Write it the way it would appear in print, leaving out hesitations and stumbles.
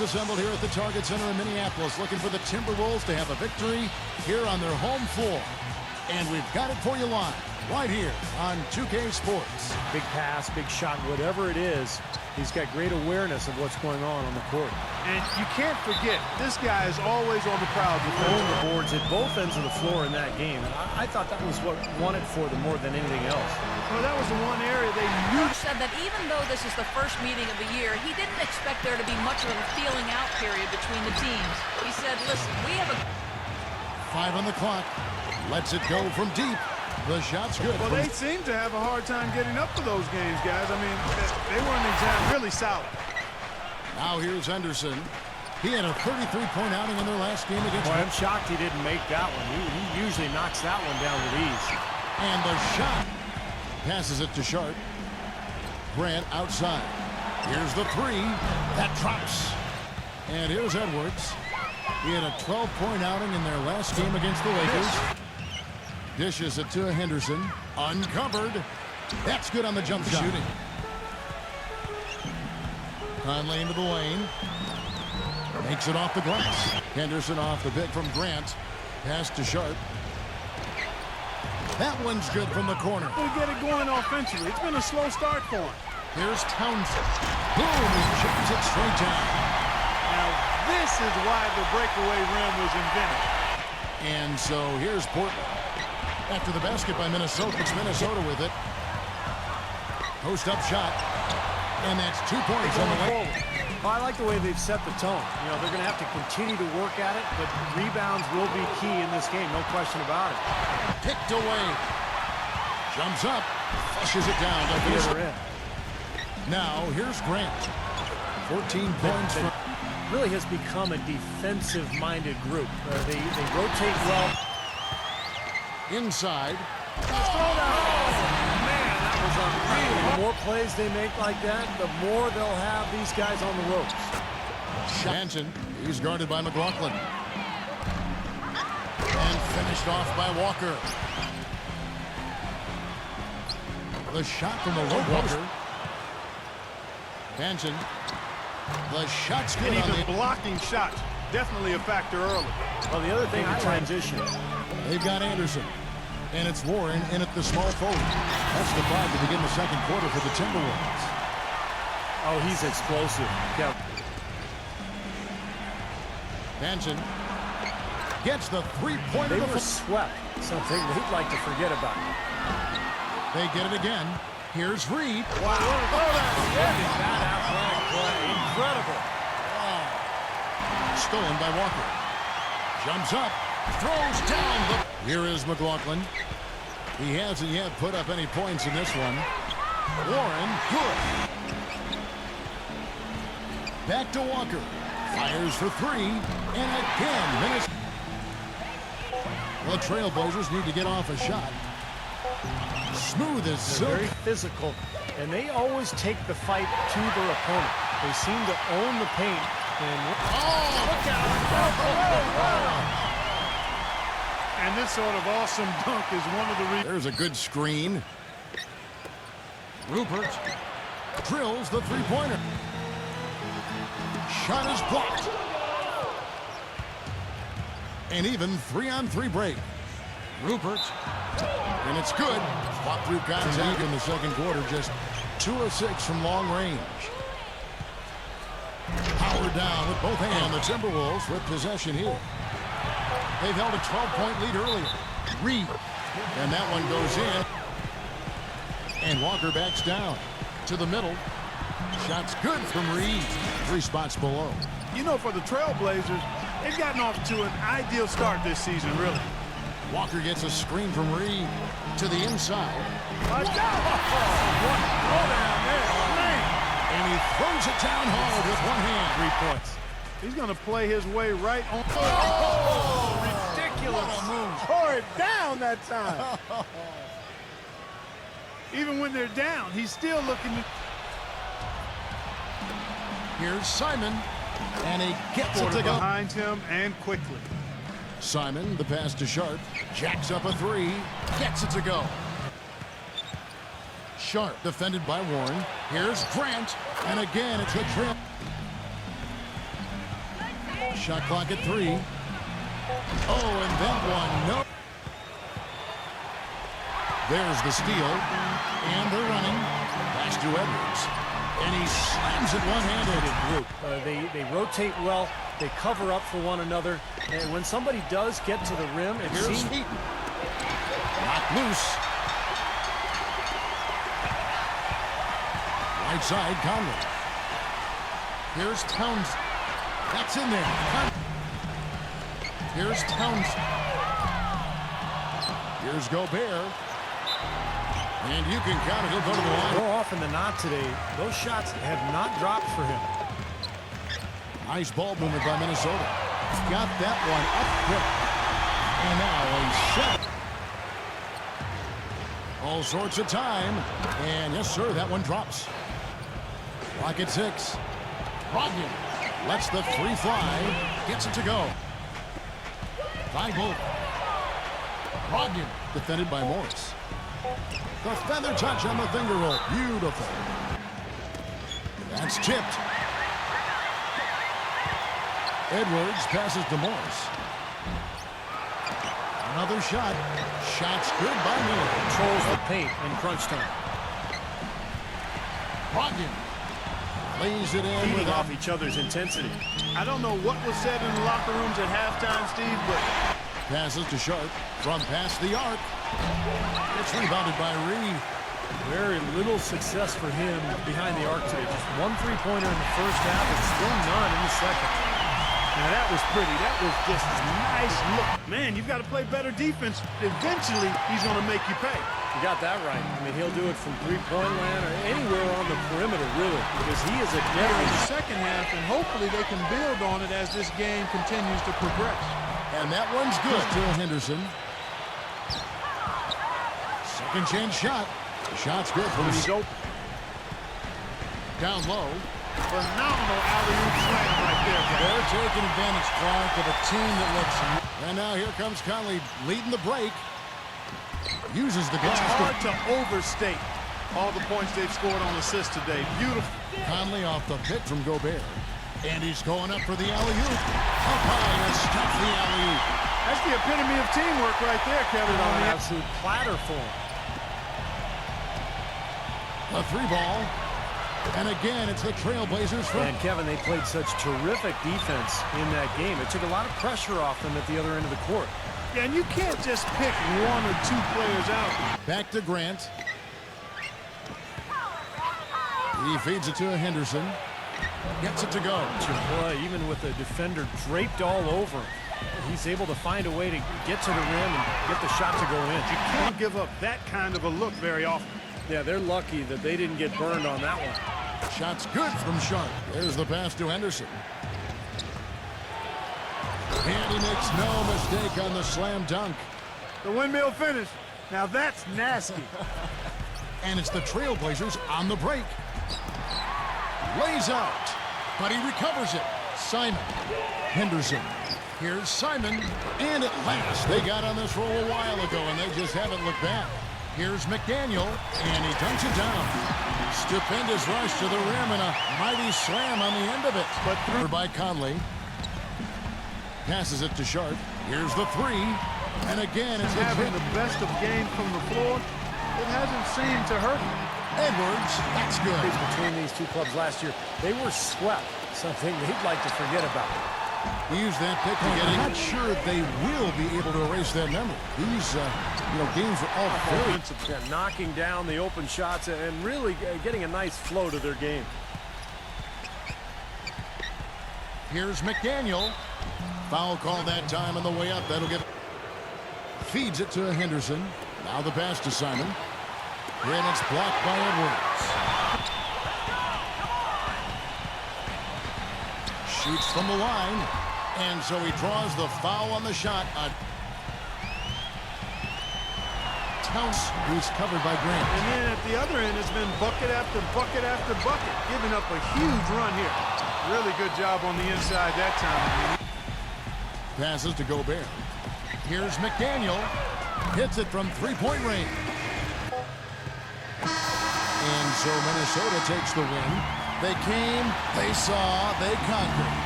assembled here at the Target Center in Minneapolis, looking for the Timberwolves to have a victory here on their home floor. And we've got it for you live, right here on 2K Sports. Big pass, big shot, whatever it is, he's got great awareness of what's going on the court. And you can't forget, this guy is always on the prowl. Own the boards at both ends of the floor in that game. And I thought that was what won it for them more than anything else. Well, that was the one area they knew. He said that even though this is the first meeting of the year, he didn't expect there to be much of a feeling out period between the teams. He said, listen, we have a... 5 on the clock. Lets it go from deep. The shot's good. Well, they seem to have a hard time getting up for those games, guys. I mean, they weren't exactly really solid. Now here's Henderson. He had a 33-point outing in their last game against... Boy, I'm shocked he didn't make that one. He usually knocks that one down with ease. And the shot. Passes it to Sharp. Grant outside. Here's the three. That drops. And here's Edwards. He had a 12-point outing in their last game against the Lakers. Dishes it to Henderson. Uncovered. That's good on the jump shot. Shooting. Conley into the lane. Makes it off the glass. Henderson off the pick from Grant. Pass to Sharp. That one's good from the corner. To get it going offensively. It's been a slow start for him. Here's Townsend. Boom! He chips it straight down. Now, this is why the breakaway rim was invented. And so here's Portland. After the basket by Minnesota, it's Minnesota with it. Post-up shot. And that's 2 points on the way. Well, I like the way they've set the tone. You know, they're going to have to continue to work at it, but rebounds will be key in this game, no question about it. Picked away. Jumps up. Flushes it down. Now, here's Grant. 14 points. Really has become a defensive-minded group. They rotate well. Inside. The more plays they make like that, the more they'll have these guys on the ropes. Shanton, he's guarded by McLaughlin. And finished off by Walker. The shot from the low post. Shanton. The shot's good. And even blocking shots. Definitely a factor early. Well, the other thing, transition. They've got Anderson. And it's Warren in at the small forward. That's the 5 to begin the second quarter for the Timberwolves. Oh, he's explosive. Yeah. Hansen gets the three-pointer. They were swept, something they'd like to forget about. They get it again. Here's Reed. Wow. That athletic play. Incredible. Wow. Stolen by Walker. Jumps up. Throws down the... Here is McLaughlin. He hasn't yet put up any points in this one. Warren, good. Back to Walker. Fires for three. And again, Minnesota. The Trailblazers need to get off a shot. Smooth as silk. Very physical, and they always take the fight to their opponent. They seem to own the paint. And look out! And this sort of awesome dunk is one of the reasons. There's a good screen. Rupert drills the three-pointer. Shot is blocked. And even 3-on-3 break. Rupert. And it's good. Fought through contact in the second quarter. Just 2 of 6 from long range. Power down with both hands. The Timberwolves with possession here. They've held a 12-point lead earlier. Reed. And that one goes in. And Walker backs down to the middle. Shot's good from Reed. 3 spots below. You know, for the Trailblazers, they've gotten off to an ideal start this season, really. Walker gets a screen from Reed to the inside. What? Throw down there. Man. And he throws it down hard with one hand. 3 points. He's going to play his way right on. Oh, ridiculous move. Tore it down that time. Even when they're down, he's still looking to... Here's Simon. And he gets it to go. Behind him and quickly. Simon, the pass to Sharp. Jacks up a 3. Gets it to go. Sharp defended by Warren. Here's Grant. And again, it's a trip. Shot clock at 3. Oh, and that one, no. There's the steal, and they're running. Pass to Edwards, and he slams it one-handed. They rotate well. They cover up for one another. And when somebody does get to the rim, it Here's seems... Heaton. Knocked loose. Right side, Conley. Here's Towns. That's in there. Here's Towns. Here's Gobert. And you can count it. He'll go to the line. More often than not today, those shots have not dropped for him. Nice ball movement by Minnesota. Got that one up quick. And now a shot. All sorts of time. And yes, sir, that one drops. Clock at 6. Brogdon lets the 3 fly. Gets it to go. Weigel. Brogdon defended by Morris. The feather touch on the finger roll. Beautiful. That's tipped. Edwards passes to Morris. Another shot. Shot's good by Miller. Controls the paint in crunch time. Brogdon lays it in Feeding with off each other's intensity. I don't know what was said in the locker rooms at halftime, Steve, but passes to Sharp from past the arc. It's rebounded by Reed. Very little success for him behind the arc today. Just 1 3-pointer in the first half and still none in the second. now that was pretty. That was just a nice look. Man, you've got to play better defense. Eventually, he's going to make you pay. You got that right. I mean, he'll do it from three-point land or anywhere on the perimeter, really, because he is a Better in deadly. the second half, and hopefully they can build on it as this game continues to progress. And that one's good to Henderson. Second chance shot. Shot's good from He's open. down low. Phenomenal alley-oop slam right there, guys. They're taking advantage, Clark, of a team that looks... And now here comes Conley leading the break. Uses the It's glass. hard to overstate all the points they've scored on assists today. Beautiful. Conley off the pick from Gobert. And he's going up for the alley-oop. Up high to stop the alley-oop. That's the epitome of teamwork right there, Kevin. On On an the absolute platter for him. A 3-ball. And again, it's the Trailblazers from... And Kevin, they played such terrific defense in that game. It took a lot of pressure off them at the other end of the court. Yeah, and you can't just pick one or two players out. Back to Grant. He feeds it to Henderson. Gets it to go. Boy, even with the defender draped all over him, he's able to find a way to get to the rim and get the shot to go in. You can't give up that kind of a look very often. Yeah, they're lucky that they didn't get burned on that one. Shot's good from Sharp. There's the pass to Henderson. And he makes no mistake on the slam dunk. The windmill finish. Now that's nasty. And it's the Trailblazers on the break. Lays out, but he recovers it. Simon. Henderson. Here's Simon. And at last, they got on this roll a while ago, and they just haven't looked back. Here's McDaniel, and he dunks it down. Stupendous rush to the rim and a mighty slam on the end of it. But through by Conley. Passes it to Sharp. Here's the 3. And again, it's Having the best of games from the floor, it hasn't seemed to hurt him. Edwards. That's good. Between these two clubs last year, they were swept, something they'd like to forget about. He used that pick to get it. I'm not sure they will be able to erase that number. These, games are all very... Yeah, knocking down the open shots and really getting a nice flow to their game. Here's McDaniel. Foul call that time on the way up. That'll get... Feeds it to Henderson. Now the pass to Simon. And it's blocked by Edwards. Shoots from the line. And so he draws the foul on the shot. Towns, who's covered by Grant. And then at the other end, it's been bucket after bucket after bucket, giving up a huge run here. Really good job on the inside that time. Passes to Gobert. Here's McDaniel. Hits it from three-point range. And so Minnesota takes the win. They came, they saw, they conquered.